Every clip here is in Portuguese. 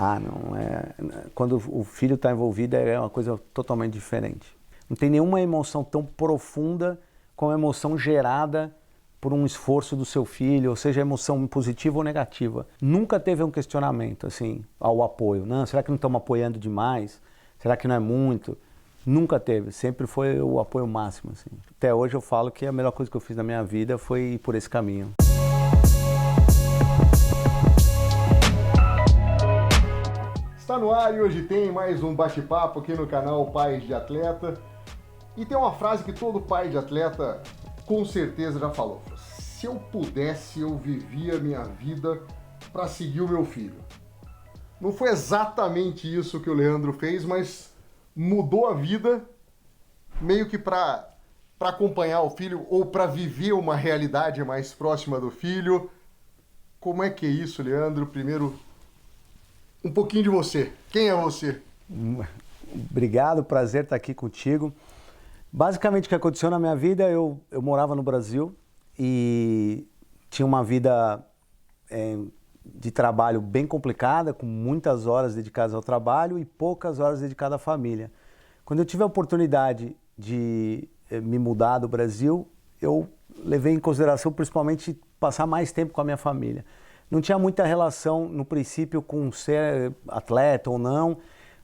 Ah, não, quando o filho está envolvido é uma coisa totalmente diferente. Não tem nenhuma emoção tão profunda como a emoção gerada por um esforço do seu filho, ou seja, emoção positiva ou negativa. Nunca teve um questionamento assim ao apoio. Não, será que não estamos apoiando demais? Será que não é muito? Nunca teve, sempre foi o apoio máximo. Assim. Até hoje eu falo que a melhor coisa que eu fiz na minha vida foi ir por esse caminho. Está no ar e hoje tem mais um bate-papo aqui no canal Pais de Atleta. E tem uma frase que todo pai de atleta com certeza já falou. Se eu pudesse, eu vivia a minha vida para seguir o meu filho. Não foi exatamente isso que o Leandro fez, mas mudou a vida meio que para acompanhar o filho ou para viver uma realidade mais próxima do filho. Como é que é isso, Leandro? Primeiro, um pouquinho de você. Quem é você? Obrigado, prazer estar aqui contigo. Basicamente o que aconteceu na minha vida, eu morava no Brasil e tinha uma vida de trabalho bem complicada, com muitas horas dedicadas ao trabalho e poucas horas dedicadas à família. Quando eu tive a oportunidade de me mudar do Brasil, eu levei em consideração principalmente passar mais tempo com a minha família. Não tinha muita relação no princípio com ser atleta ou não.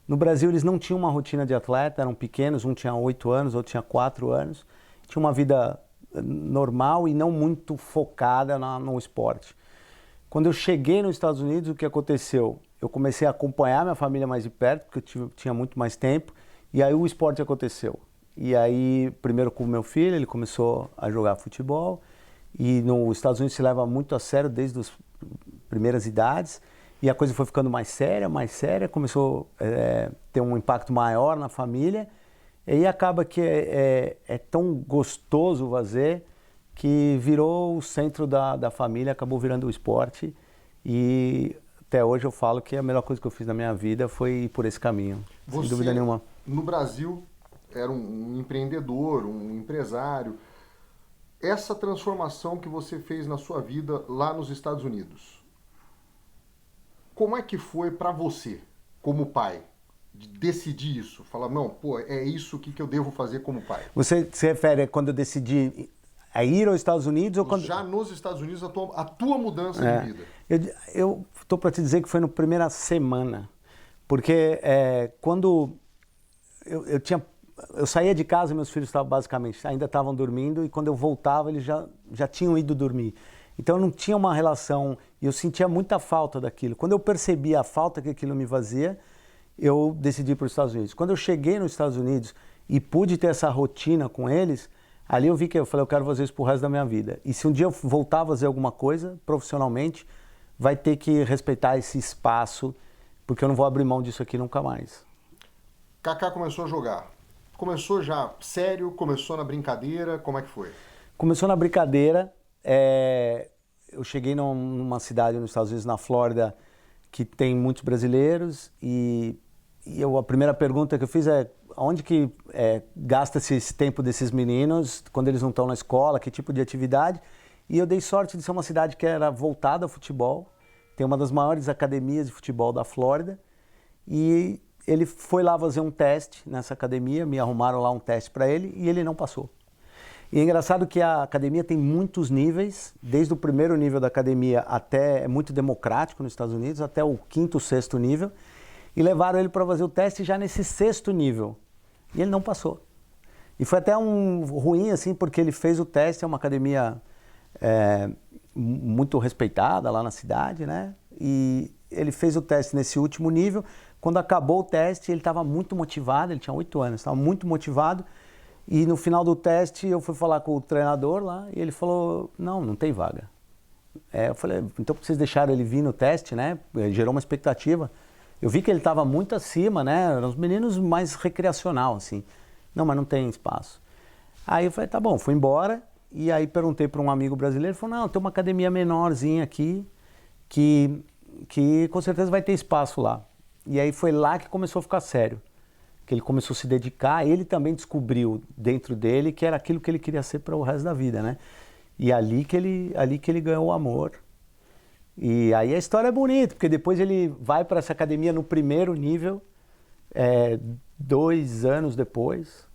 No Brasil eles não tinham uma rotina de atleta, eram pequenos, um tinha 8 anos, outro tinha 4 anos. Tinha uma vida normal e não muito focada no esporte. Quando eu cheguei nos Estados Unidos, o que aconteceu? Eu comecei a acompanhar minha família mais de perto, porque eu tinha muito mais tempo, e aí o esporte aconteceu. E aí, primeiro com o meu filho, ele começou a jogar futebol, e nos Estados Unidos se leva muito a sério desde as primeiras idades, e a coisa foi ficando mais séria, começou a ter um impacto maior na família, e aí acaba que é tão gostoso fazer que virou o centro da família, acabou virando o esporte, e até hoje eu falo que a melhor coisa que eu fiz na minha vida foi ir por esse caminho, sem dúvida nenhuma. No Brasil, era um empreendedor, um empresário. Essa transformação que você fez na sua vida lá nos Estados Unidos, como é que foi para você, como pai, de decidir isso? Falar, não, pô, é isso que eu devo fazer como pai. Você se refere a quando eu decidi a ir aos Estados Unidos ou quando... Já nos Estados Unidos, a tua mudança de vida. Eu estou para te dizer que foi na primeira semana, porque quando eu saía de casa, meus filhos estavam basicamente, ainda estavam dormindo, e quando eu voltava eles já tinham ido dormir. Então não tinha uma relação, e eu sentia muita falta daquilo. Quando eu percebi a falta que aquilo me fazia, eu decidi ir para os Estados Unidos. Quando eu cheguei nos Estados Unidos e pude ter essa rotina com eles, ali eu vi que eu falei, eu quero fazer isso pro resto da minha vida. E se um dia eu voltar a fazer alguma coisa, profissionalmente, vai ter que respeitar esse espaço, porque eu não vou abrir mão disso aqui nunca mais. Kaká começou a jogar. Começou já sério? Começou na brincadeira? Como é que foi? Começou na brincadeira. Eu cheguei numa cidade nos Estados Unidos, na Flórida, que tem muitos brasileiros, e a primeira pergunta que eu fiz é onde que gasta-se esse tempo desses meninos quando eles não estão na escola, que tipo de atividade? E eu dei sorte de ser uma cidade que era voltada ao futebol, tem uma das maiores academias de futebol da Flórida, e ele foi lá fazer um teste nessa academia, me arrumaram lá um teste para ele e ele não passou. E é engraçado que a academia tem muitos níveis, desde o primeiro nível da academia até, é muito democrático nos Estados Unidos, até o 5º, 6º nível, e levaram ele para fazer o teste já nesse 6º nível. E ele não passou. E foi até ruim, assim, porque ele fez o teste, é uma academia muito respeitada lá na cidade, né? E ele fez o teste nesse último nível. Quando acabou o teste, ele estava muito motivado, ele tinha 8 anos, estava muito motivado. E no final do teste, eu fui falar com o treinador lá, e ele falou, não tem vaga. Eu falei, então vocês deixaram ele vir no teste, né? Gerou uma expectativa. Eu vi que ele estava muito acima, né? Eram os meninos mais recreacional, assim. Não, mas não tem espaço. Aí eu falei, tá bom, fui embora. E aí perguntei para um amigo brasileiro, ele falou, não, tem uma academia menorzinha aqui, que com certeza vai ter espaço lá. E aí foi lá que começou a ficar sério. Que ele começou a se dedicar, ele também descobriu dentro dele que era aquilo que ele queria ser para o resto da vida, né? E ali que ele ganhou o amor. E aí a história é bonita, porque depois ele vai para essa academia no primeiro nível, 2 anos depois,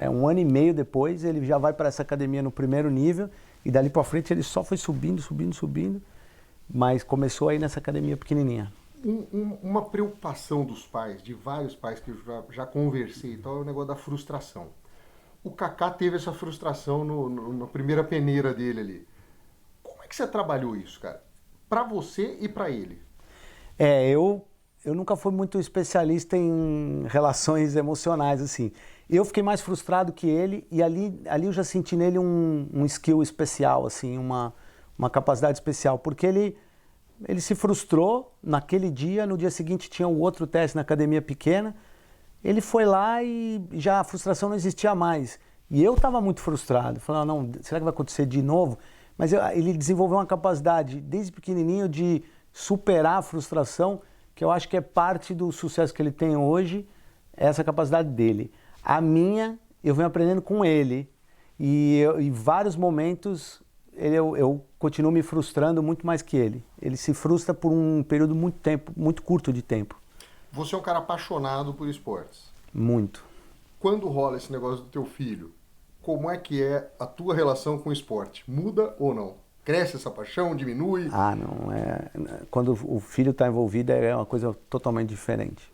1 ano e meio depois, ele já vai para essa academia no primeiro nível, e dali para frente ele só foi subindo, mas começou aí nessa academia pequenininha. Uma preocupação dos pais, de vários pais que eu já conversei e tal, é o negócio da frustração. O Kaká teve essa frustração na primeira peneira dele ali. Como é que você trabalhou isso, cara? Para você e para ele? Eu nunca fui muito especialista em relações emocionais, assim. Eu fiquei mais frustrado que ele, e ali eu já senti nele um skill especial, assim, uma capacidade especial, porque ele se frustrou naquele dia, no dia seguinte tinha um outro teste na academia pequena, ele foi lá e já a frustração não existia mais. E eu estava muito frustrado, falando, não, será que vai acontecer de novo? Mas ele desenvolveu uma capacidade, desde pequenininho, de superar a frustração, que eu acho que é parte do sucesso que ele tem hoje, essa capacidade dele. A minha, eu venho aprendendo com ele, e em vários momentos eu continuo me frustrando muito mais que ele. Ele se frustra por um período muito curto de tempo. Você é um cara apaixonado por esportes. Muito. Quando rola esse negócio do teu filho, como é que é a tua relação com o esporte? Muda ou não? Cresce essa paixão? Diminui? Não. Quando o filho está envolvido é uma coisa totalmente diferente.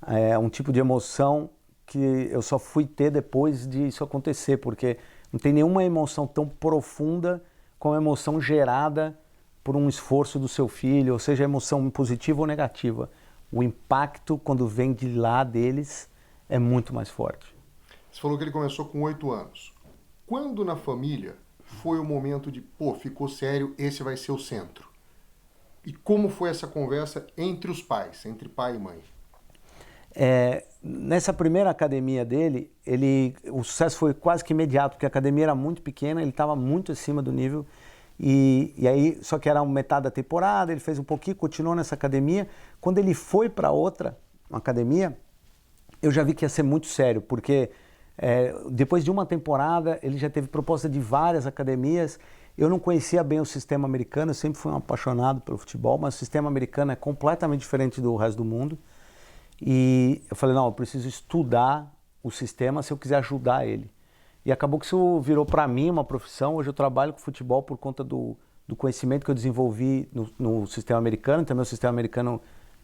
É um tipo de emoção que eu só fui ter depois disso acontecer, porque não tem nenhuma emoção tão profunda como a emoção gerada por um esforço do seu filho, ou seja, emoção positiva ou negativa. O impacto, quando vem de lá deles, é muito mais forte. Você falou que ele começou com 8 anos. Quando na família foi o momento de, ficou sério, esse vai ser o centro? E como foi essa conversa entre os pais, entre pai e mãe? Nessa primeira academia dele, o sucesso foi quase que imediato, porque a academia era muito pequena, ele estava muito acima do nível, e aí, só que era metade da temporada, ele fez um pouquinho, continuou nessa academia. Quando ele foi para outra academia, eu já vi que ia ser muito sério, porque depois de uma temporada, ele já teve proposta de várias academias. Eu não conhecia bem o sistema americano, eu sempre fui um apaixonado pelo futebol, mas o sistema americano é completamente diferente do resto do mundo. E eu falei, não, eu preciso estudar o sistema se eu quiser ajudar ele. E acabou que isso virou para mim uma profissão. Hoje eu trabalho com futebol por conta do conhecimento que eu desenvolvi no sistema americano. Também o sistema americano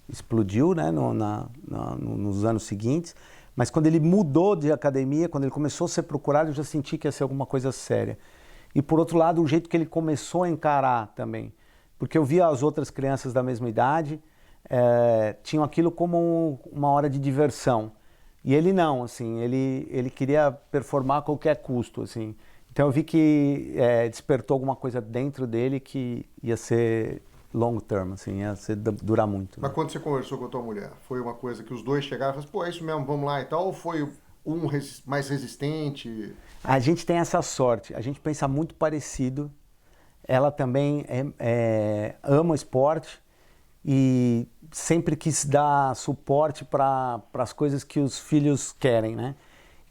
explodiu, né, nos anos seguintes. Mas quando ele mudou de academia, quando ele começou a ser procurado, eu já senti que ia ser alguma coisa séria. E por outro lado, o jeito que ele começou a encarar também. Porque eu via as outras crianças da mesma idade, tinham aquilo como uma hora de diversão. E ele não, assim, ele queria performar a qualquer custo, assim. Então eu vi que despertou alguma coisa dentro dele que ia ser long term, assim, ia durar muito. Mas quando você conversou com a tua mulher, foi uma coisa que os dois chegaram e falaram, é isso mesmo, vamos lá e tal, ou foi um mais resistente? A gente tem essa sorte, a gente pensa muito parecido. Ela também ama o esporte e sempre quis dar suporte para as coisas que os filhos querem, né?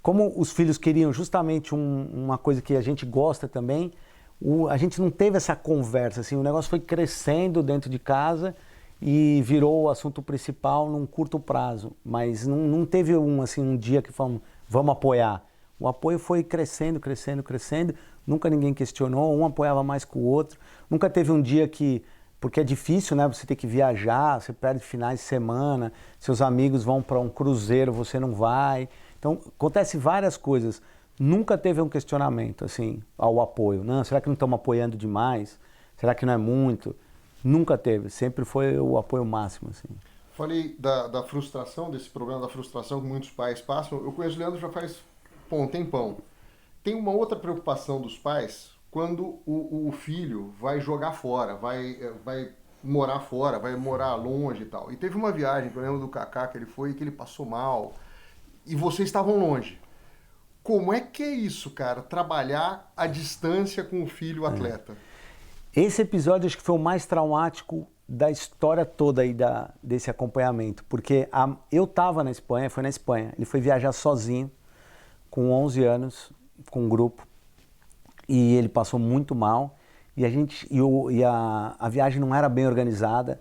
Como os filhos queriam justamente uma coisa que a gente gosta também, a gente não teve essa conversa, assim, o negócio foi crescendo dentro de casa e virou o assunto principal num curto prazo, mas não teve um dia que falamos, vamos apoiar. O apoio foi crescendo, nunca ninguém questionou, um apoiava mais que o outro, nunca teve um dia que, porque é difícil, né, você ter que viajar, você perde finais de semana, seus amigos vão para um cruzeiro, você não vai, então acontece várias coisas. Nunca teve um questionamento, assim, ao apoio. Não, será que não estamos apoiando demais? Será que não é muito? Nunca teve, sempre foi o apoio máximo, assim. Falei da frustração, desse problema da frustração que muitos pais passam. Eu conheço o Leandro já faz um tempão. Tem uma outra preocupação dos pais quando o filho vai jogar fora, vai morar fora, vai morar longe e tal. E teve uma viagem, que eu lembro do Kaká, que ele foi e que ele passou mal. E vocês estavam longe. Como é que é isso, cara? Trabalhar à distância com o filho atleta? Esse episódio acho que foi o mais traumático da história toda aí desse acompanhamento. Porque eu estava na Espanha, foi na Espanha. Ele foi viajar sozinho, com 11 anos, com um grupo. E ele passou muito mal. A viagem não era bem organizada,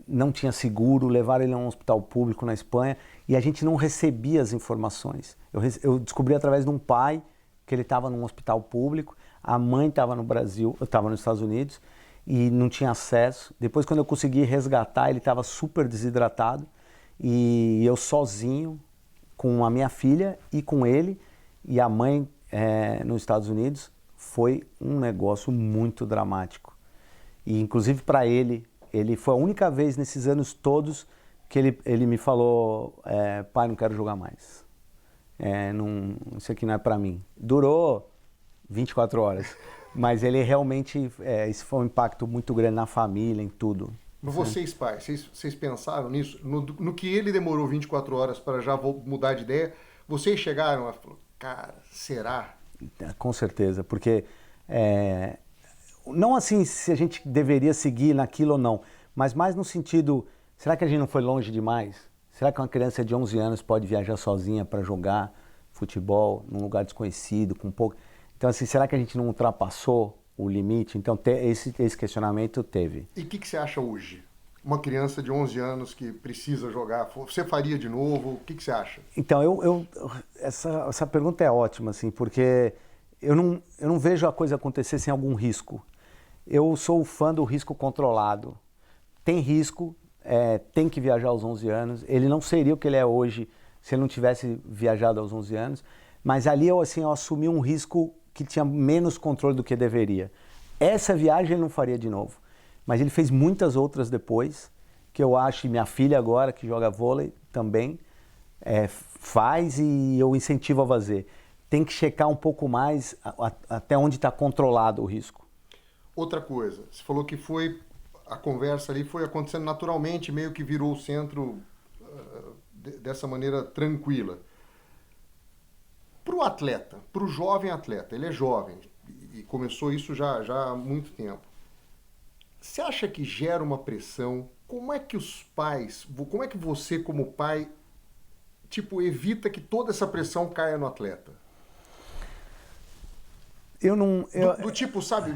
não tinha seguro, levaram ele a um hospital público na Espanha e a gente não recebia as informações. Eu descobri através de um pai que ele estava num hospital público, a mãe estava no Brasil, eu estava nos Estados Unidos e não tinha acesso. Depois, quando eu consegui resgatar, ele estava super desidratado e eu sozinho com a minha filha e com ele e a mãe nos Estados Unidos. Foi um negócio muito dramático. E, inclusive, para ele foi a única vez nesses anos todos que ele me falou, pai, não quero jogar mais. Isso aqui não é para mim. Durou 24 horas, mas ele realmente, isso foi um impacto muito grande na família, em tudo. Vocês, pais, vocês pensaram nisso? No que ele demorou 24 horas para já mudar de ideia, vocês chegaram a falar, cara, será? Com certeza, porque não assim se a gente deveria seguir naquilo ou não, mas mais no sentido, será que a gente não foi longe demais? Será que uma criança de 11 anos pode viajar sozinha para jogar futebol num lugar desconhecido, com pouco? Então, assim, será que a gente não ultrapassou o limite? Então, esse questionamento teve. E o que você acha hoje? Uma criança de 11 anos que precisa jogar, você faria de novo? O que você acha? Então, essa pergunta é ótima, assim, porque eu não vejo a coisa acontecer sem algum risco. Eu sou fã do risco controlado. Tem risco, tem que viajar aos 11 anos. Ele não seria o que ele é hoje se ele não tivesse viajado aos 11 anos. Mas ali eu assumi um risco que tinha menos controle do que deveria. Essa viagem ele não faria de novo. Mas ele fez muitas outras depois, que eu acho, e minha filha agora, que joga vôlei, também faz e eu incentivo a fazer. Tem que checar um pouco mais até onde está controlado o risco. Outra coisa, você falou que a conversa ali foi acontecendo naturalmente, meio que virou o centro dessa maneira tranquila. Para o atleta, para o jovem atleta, ele é jovem e começou isso já há muito tempo. Você acha que gera uma pressão? Como é que você como pai, evita que toda essa pressão caia no atleta? Do tipo, sabe,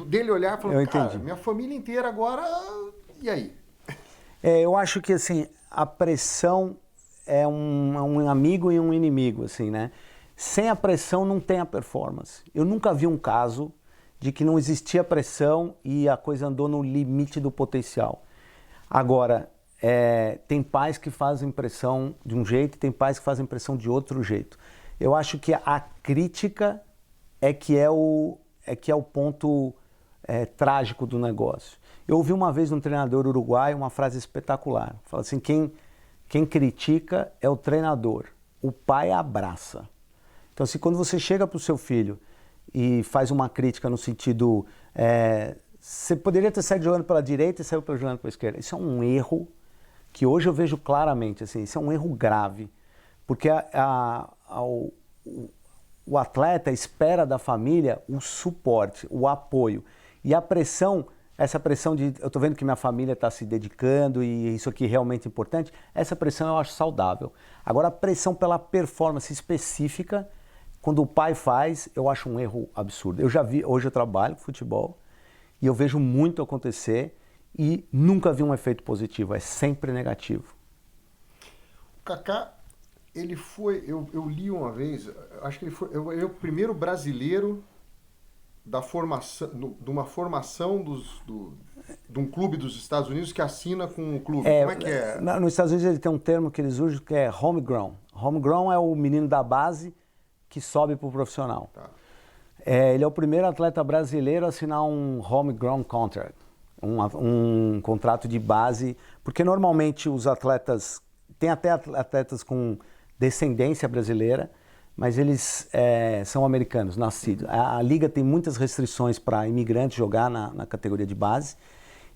dele olhar e falar, cara, minha família inteira agora, e aí? Eu acho que, assim, a pressão é um amigo e um inimigo, assim, né? Sem a pressão não tem a performance. Eu nunca vi um caso de que não existia pressão e a coisa andou no limite do potencial. Agora, tem pais que fazem pressão de um jeito e tem pais que fazem pressão de outro jeito. Eu acho que a crítica que é o ponto trágico do negócio. Eu ouvi uma vez de um treinador uruguaio uma frase espetacular. Fala assim, quem critica é o treinador, o pai abraça. Então, assim, quando você chega para o seu filho e faz uma crítica no sentido, você poderia ter saído jogando pela direita e saiu jogando pela esquerda. Isso é um erro que hoje eu vejo claramente, assim, isso é um erro grave, porque o atleta espera da família o suporte, o apoio. E a pressão, essa pressão de eu estou vendo que minha família está se dedicando e isso aqui é realmente importante, essa pressão eu acho saudável. Agora, a pressão pela performance específica, quando o pai faz, eu acho um erro absurdo. Eu já vi, hoje eu trabalho com futebol e eu vejo muito acontecer e nunca vi um efeito positivo, é sempre negativo. O Kaká, ele foi, eu li uma vez, acho que ele é o primeiro brasileiro de uma formação de um clube dos Estados Unidos que assina com o clube. Como é que é? Nos Estados Unidos ele tem um termo que eles usam que é homegrown. Homegrown é o menino da base que sobe para o profissional. Tá. Ele é o primeiro atleta brasileiro a assinar um homegrown contract, um contrato de base, porque normalmente os atletas, tem até atletas com descendência brasileira, mas eles são americanos, nascidos. A liga tem muitas restrições para imigrantes jogar na categoria de base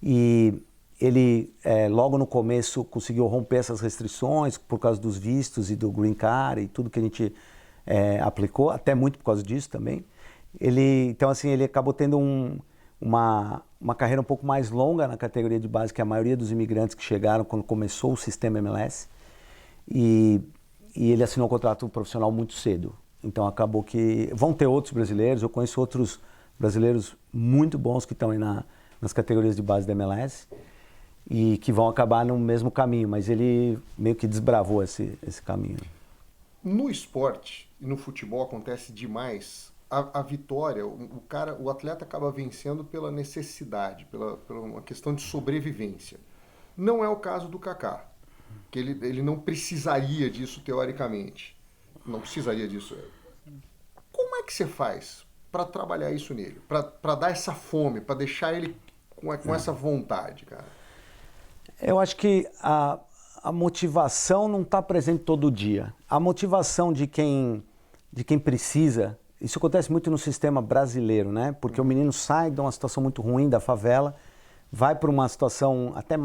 e ele logo no começo conseguiu romper essas restrições por causa dos vistos e do green card e tudo que a gente aplicou, até muito por causa disso também. Então assim, ele acabou tendo uma carreira um pouco mais longa na categoria de base que a maioria dos imigrantes que chegaram quando começou o sistema MLS e ele assinou um contrato profissional muito cedo. Então acabou que vão ter outros brasileiros, eu conheço outros brasileiros muito bons que estão aí nas categorias de base da MLS e que vão acabar no mesmo caminho, mas ele meio que desbravou esse caminho. No esporte e no futebol acontece demais a vitória, o atleta acaba vencendo pela necessidade, pela uma questão de sobrevivência. Não é o caso do Kaká, que ele não precisaria disso teoricamente. Não precisaria disso. Como é que você faz para trabalhar isso nele? Para dar essa fome, para deixar ele com essa vontade, cara? Eu acho que a motivação não está presente todo dia. A motivação de quem precisa, isso acontece muito no sistema brasileiro, né? Porque o menino sai de uma situação muito ruim da favela, vai para uma situação até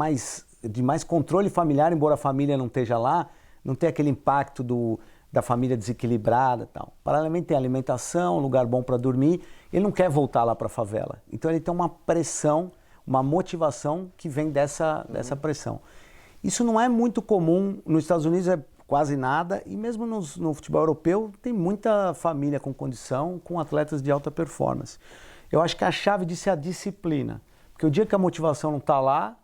de mais controle familiar, embora a família não esteja lá, não tem aquele impacto da família desequilibrada e tal. Paralelamente tem alimentação, lugar bom para dormir, ele não quer voltar lá para a favela. Então ele tem uma pressão, uma motivação que vem dessa pressão. Isso não é muito comum, nos Estados Unidos é quase nada, e mesmo no futebol europeu tem muita família com condição, com atletas de alta performance. Eu acho que a chave disso é a disciplina, porque o dia que a motivação não está lá,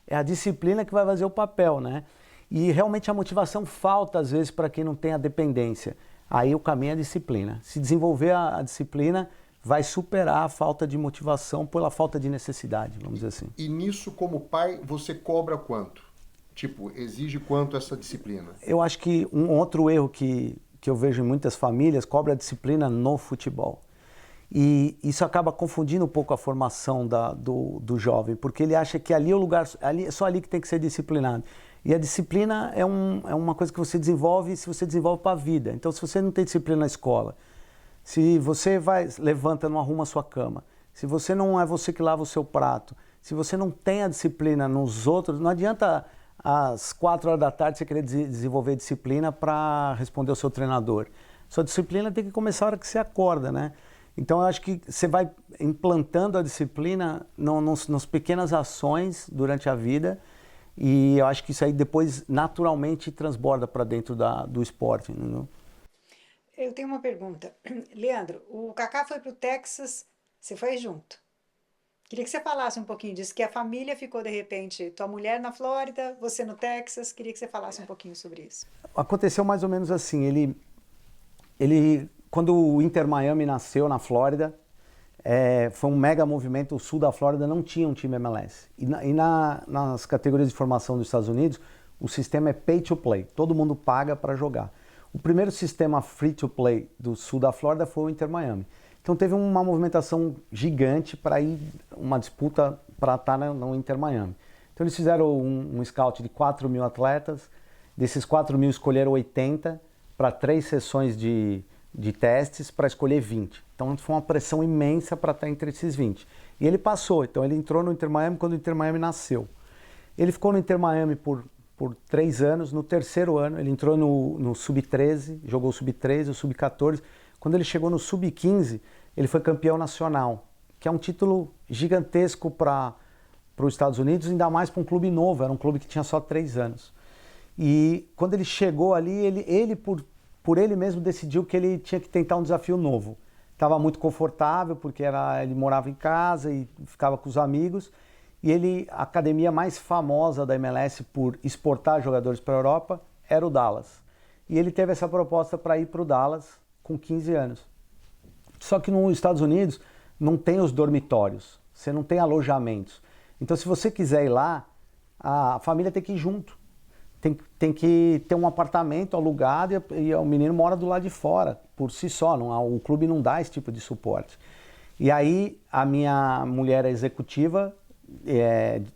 é a disciplina que vai fazer o papel, né? E realmente a motivação falta às vezes para quem não tem a dependência. Aí o caminho é a disciplina. Se desenvolver a disciplina, vai superar a falta de motivação pela falta de necessidade, vamos dizer assim. E nisso, como pai, você cobra quanto? Tipo, exige quanto essa disciplina? Eu acho que um outro erro que eu vejo em muitas famílias, cobra a disciplina no futebol. E isso acaba confundindo um pouco a formação do jovem, porque ele acha que ali é o lugar, é só ali que tem que ser disciplinado. E a disciplina é uma coisa que você desenvolve, se você desenvolve para a vida. Então, se você não tem disciplina na escola, se você levanta, não arruma a sua cama, se você não é você que lava o seu prato, se você não tem a disciplina nos outros, não adianta às 4 horas da tarde você querer desenvolver disciplina para responder ao seu treinador. Sua disciplina tem que começar a hora que você acorda, né? Então, eu acho que você vai implantando a disciplina nas pequenas ações durante a vida e eu acho que isso aí depois naturalmente transborda para dentro do esporte, entendeu? Eu tenho uma pergunta. Leandro, o Kaká foi para o Texas, você foi junto. Queria que você falasse um pouquinho disso, que a família ficou de repente, tua mulher na Flórida, você no Texas, queria que você falasse um pouquinho sobre isso. Aconteceu mais ou menos assim, ele quando o Inter Miami nasceu na Flórida, foi um mega movimento, o sul da Flórida não tinha um time MLS. Nas categorias de formação dos Estados Unidos, o sistema é pay to play, todo mundo paga para jogar. O primeiro sistema free to play do sul da Flórida foi o Inter Miami. Então teve uma movimentação gigante para ir, uma disputa para estar no Inter Miami. Então eles fizeram um scout de 4 mil atletas, desses 4 mil escolheram 80 para 3 sessões de testes para escolher 20. Então foi uma pressão imensa para estar entre esses 20. E ele passou, então ele entrou no Inter Miami quando o Inter Miami nasceu. Ele ficou no Inter Miami por 3 anos, no terceiro ano ele entrou no Sub-13, jogou o Sub-13, o Sub-14. Quando ele chegou no Sub-15, ele foi campeão nacional, que é um título gigantesco para os Estados Unidos, ainda mais para um clube novo, era um clube que tinha só 3 anos. E quando ele chegou ali, ele por ele mesmo decidiu que ele tinha que tentar um desafio novo. Estava muito confortável, porque ele morava em casa e ficava com os amigos. E a academia mais famosa da MLS por exportar jogadores para a Europa era o Dallas. E ele teve essa proposta para ir para o Dallas com 15 anos. Só que nos Estados Unidos não tem os dormitórios, você não tem alojamentos. Então, se você quiser ir lá, a família tem que ir junto. Tem que ter um apartamento alugado e o menino mora do lado de fora, por si só. O clube não dá esse tipo de suporte. E aí, a minha mulher é executiva,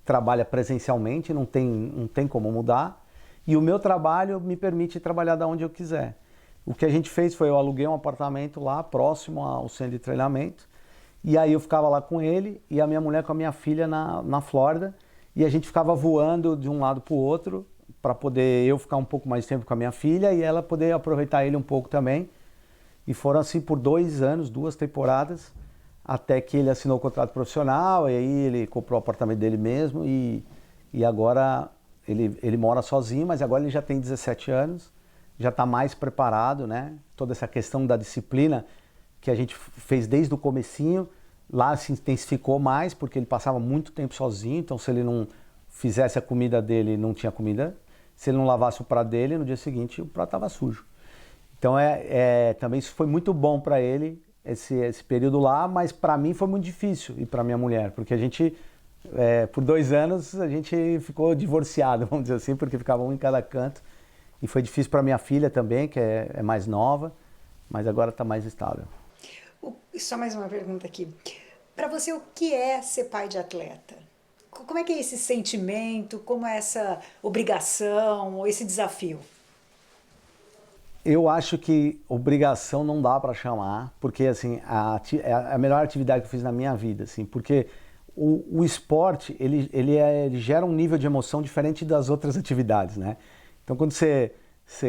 trabalha presencialmente, não tem como mudar. E o meu trabalho me permite trabalhar da onde eu quiser. O que a gente fez foi, eu aluguei um apartamento lá, próximo ao centro de treinamento, e aí eu ficava lá com ele, e a minha mulher com a minha filha na Flórida, e a gente ficava voando de um lado para o outro, para poder eu ficar um pouco mais de tempo com a minha filha, e ela poder aproveitar ele um pouco também. E foram assim por 2 anos, 2 temporadas, até que ele assinou o contrato profissional, e aí ele comprou o apartamento dele mesmo, e agora ele mora sozinho, mas agora ele já tem 17 anos, já está mais preparado, né? Toda essa questão da disciplina que a gente fez desde o comecinho, Lá se intensificou mais, porque ele passava muito tempo sozinho, então se ele não fizesse a comida dele, não tinha comida. Se ele não lavasse o prato dele, no dia seguinte o prato estava sujo. Então também isso foi muito bom para ele, esse período lá, mas para mim foi muito difícil e para minha mulher, porque a gente, por 2 anos, a gente ficou divorciado, vamos dizer assim, porque ficava um em cada canto. E foi difícil para minha filha também, que é mais nova, mas agora está mais estável. Só mais uma pergunta aqui. Para você, o que é ser pai de atleta? Como é que é esse sentimento? Como é essa obrigação ou esse desafio? Eu acho que obrigação não dá para chamar, porque assim, é a melhor atividade que eu fiz na minha vida, assim, porque o esporte, ele gera um nível de emoção diferente das outras atividades, né? Então quando você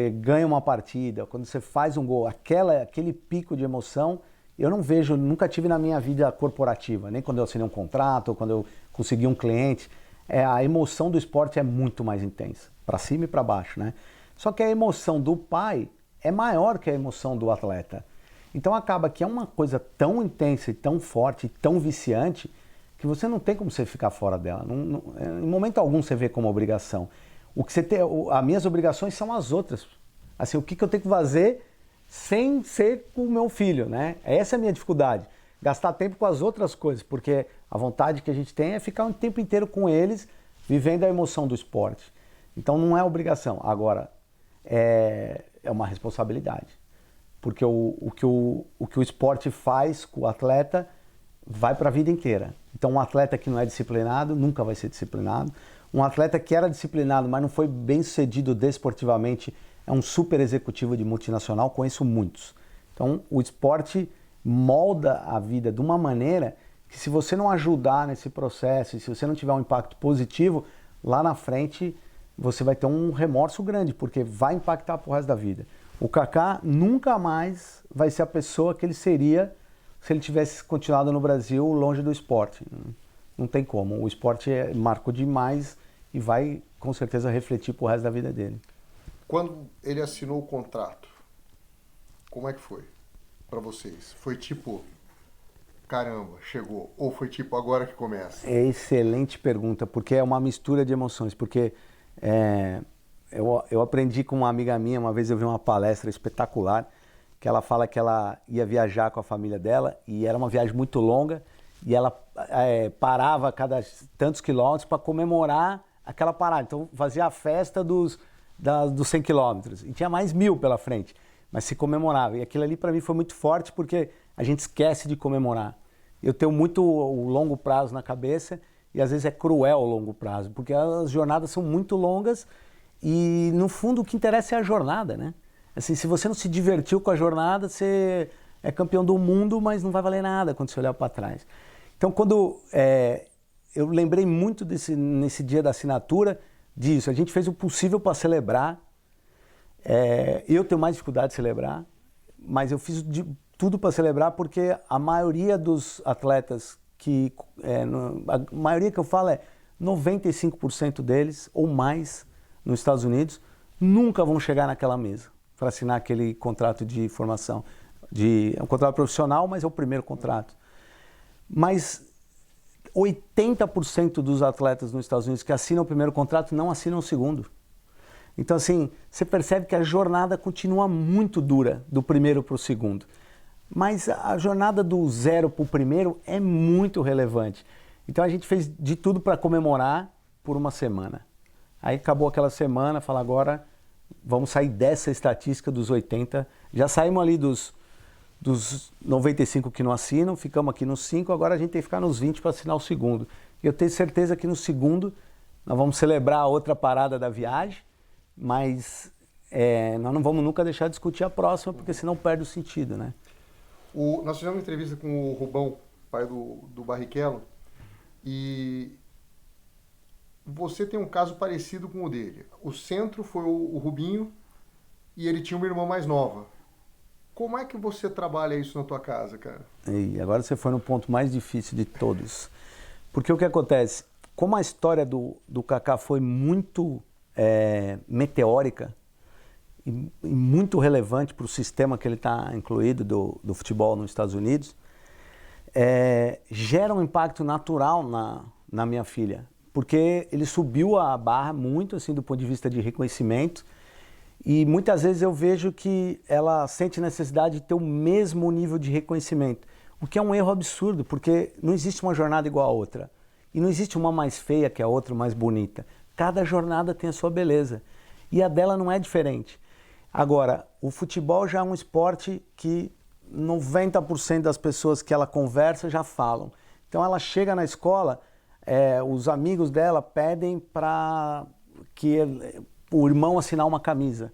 ganha uma partida, quando você faz um gol, aquele pico de emoção, eu não vejo, nunca tive na minha vida corporativa, nem quando eu assinei um contrato, ou quando eu consegui um cliente. A emoção do esporte é muito mais intensa, para cima e para baixo, né? Só que a emoção do pai é maior que a emoção do atleta. Então acaba que é uma coisa tão intensa e tão forte, e tão viciante, que você não tem como você ficar fora dela. Em momento algum você vê como obrigação. O que você tem, as minhas obrigações são as outras. Assim, o que eu tenho que fazer sem ser com o meu filho, né? Essa é a minha dificuldade. Gastar tempo com as outras coisas, porque a vontade que a gente tem é ficar um tempo inteiro com eles, vivendo a emoção do esporte. Então não é obrigação. Agora, é uma responsabilidade. Porque o que o esporte faz com o atleta vai para a vida inteira. Então um atleta que não é disciplinado nunca vai ser disciplinado. Um atleta que era disciplinado, mas não foi bem sucedido desportivamente, é um super executivo de multinacional, conheço muitos. Então o esporte molda a vida de uma maneira que, se você não ajudar nesse processo, e se você não tiver um impacto positivo, lá na frente você vai ter um remorso grande, porque vai impactar pro resto da vida. O Kaká nunca mais vai ser a pessoa que ele seria se ele tivesse continuado no Brasil longe do esporte. Não tem como. O esporte marcou demais e vai com certeza refletir pro resto da vida dele. Quando ele assinou o contrato, como é que foi para vocês? Foi tipo, caramba, chegou? Ou foi tipo, agora que começa? É excelente pergunta, porque é uma mistura de emoções. Porque eu aprendi com uma amiga minha, uma vez eu vi uma palestra espetacular, que ela fala que ela ia viajar com a família dela, e era uma viagem muito longa, e ela parava a cada tantos quilômetros para comemorar aquela parada. Então fazia a festa dos 100 quilômetros, e tinha mais 1000 pela frente, mas se comemorava. E aquilo ali para mim foi muito forte, porque a gente esquece de comemorar. Eu tenho muito o longo prazo na cabeça, e às vezes é cruel o longo prazo, porque as jornadas são muito longas e, no fundo, o que interessa é a jornada, né? Assim, se você não se divertiu com a jornada, você é campeão do mundo, mas não vai valer nada quando você olhar para trás. Então, quando eu lembrei muito nesse dia da assinatura disso, a gente fez o possível para celebrar. Eu tenho mais dificuldade de celebrar, mas eu fiz tudo para celebrar, porque a maioria dos atletas a maioria que eu falo 95% deles ou mais nos Estados Unidos nunca vão chegar naquela mesa para assinar aquele contrato de formação. É um contrato profissional, mas é o primeiro contrato. Mas 80% dos atletas nos Estados Unidos que assinam o primeiro contrato não assinam o segundo. Então, assim, você percebe que a jornada continua muito dura do primeiro para o segundo. Mas a jornada do 0 para o primeiro é muito relevante. Então a gente fez de tudo para comemorar por uma semana. Aí acabou aquela semana, fala, agora vamos sair dessa estatística dos 80. Já saímos ali dos 95 que não assinam, ficamos aqui nos 5, agora a gente tem que ficar nos 20 para assinar o segundo. E eu tenho certeza que no segundo nós vamos celebrar a outra parada da viagem, mas nós não vamos nunca deixar de discutir a próxima, porque senão perde o sentido, né? Nós fizemos uma entrevista com o Rubão, pai do Barrichello, e você tem um caso parecido com o dele. O centro foi o Rubinho e ele tinha uma irmã mais nova. Como é que você trabalha isso na tua casa, cara? E agora você foi no ponto mais difícil de todos. Porque o que acontece? Como a história do Kaká foi muito meteórica, e muito relevante para o sistema que ele está incluído do futebol nos Estados Unidos, gera um impacto natural na minha filha, porque ele subiu a barra muito, assim, do ponto de vista de reconhecimento, e muitas vezes eu vejo que ela sente necessidade de ter o mesmo nível de reconhecimento, o que é um erro absurdo, porque não existe uma jornada igual a outra, e não existe uma mais feia que a outra, mais bonita. Cada jornada tem a sua beleza, e a dela não é diferente. Agora, o futebol já é um esporte que 90% das pessoas que ela conversa já falam. Então ela chega na escola, os amigos dela pedem para que o irmão assinar uma camisa.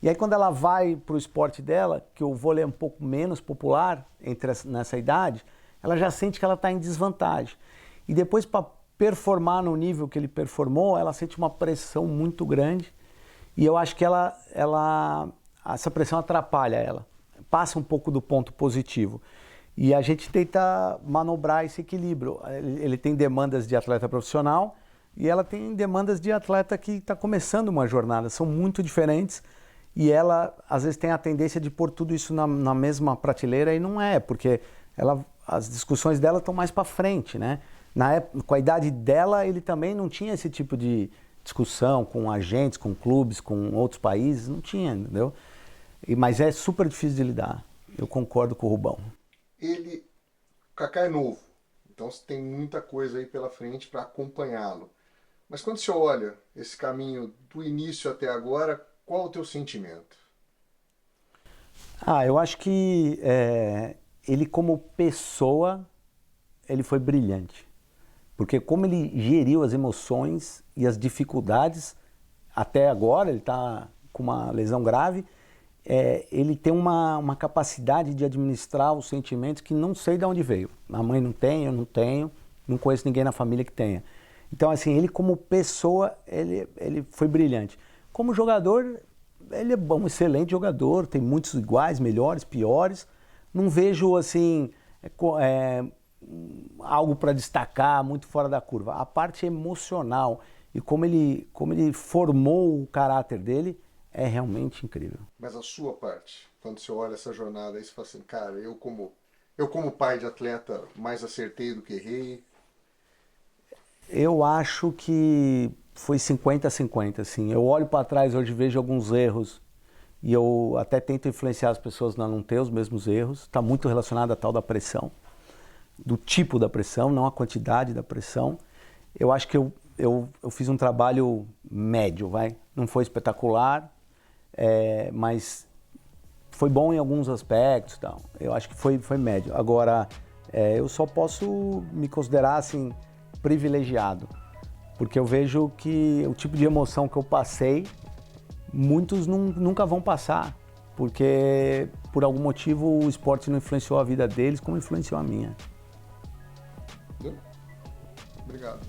E aí quando ela vai para o esporte dela, que o vôlei é um pouco menos popular nessa idade, ela já sente que ela está em desvantagem. E depois, para performar no nível que ele performou, ela sente uma pressão muito grande. E eu acho que essa pressão atrapalha ela, passa um pouco do ponto positivo. E a gente tenta manobrar esse equilíbrio. Ele tem demandas de atleta profissional e ela tem demandas de atleta que está começando uma jornada. São muito diferentes e ela, às vezes, tem a tendência de pôr tudo isso na mesma prateleira e não é, porque as discussões dela estão mais para frente, né? Com a idade dela, ele também não tinha esse tipo de discussão com agentes, com clubes, com outros países, não tinha, entendeu? Mas é super difícil de lidar. Eu concordo com o Rubão. O Kaká é novo, então tem muita coisa aí pela frente para acompanhá-lo. Mas quando você olha esse caminho do início até agora, qual é o teu sentimento? Eu acho que ele como pessoa, ele foi brilhante. Porque como ele geriu as emoções e as dificuldades, até agora ele está com uma lesão grave, ele tem uma capacidade de administrar os sentimentos que não sei de onde veio. A mãe não tem, eu não tenho, não conheço ninguém na família que tenha. Então, assim, ele como pessoa, ele foi brilhante. Como jogador, ele é um excelente jogador, tem muitos iguais, melhores, piores. Não vejo, assim, algo para destacar muito fora da curva. A parte emocional e como ele formou o caráter dele é realmente incrível. Mas a sua parte, quando você olha essa jornada aí, você fala assim, cara, eu como pai de atleta mais acertei do que errei? Eu acho que foi 50-50, assim. Eu olho para trás hoje, vejo alguns erros e eu até tento influenciar as pessoas a não ter os mesmos erros. Está muito relacionado à tal da pressão, do tipo da pressão, não a quantidade da pressão. Eu acho que eu fiz um trabalho médio, vai. Não foi espetacular, mas foi bom em alguns aspectos, tal. Eu acho que foi médio. Agora, eu só posso me considerar assim privilegiado, porque eu vejo que o tipo de emoção que eu passei, muitos nunca vão passar, porque por algum motivo o esporte não influenciou a vida deles como influenciou a minha. Obrigado.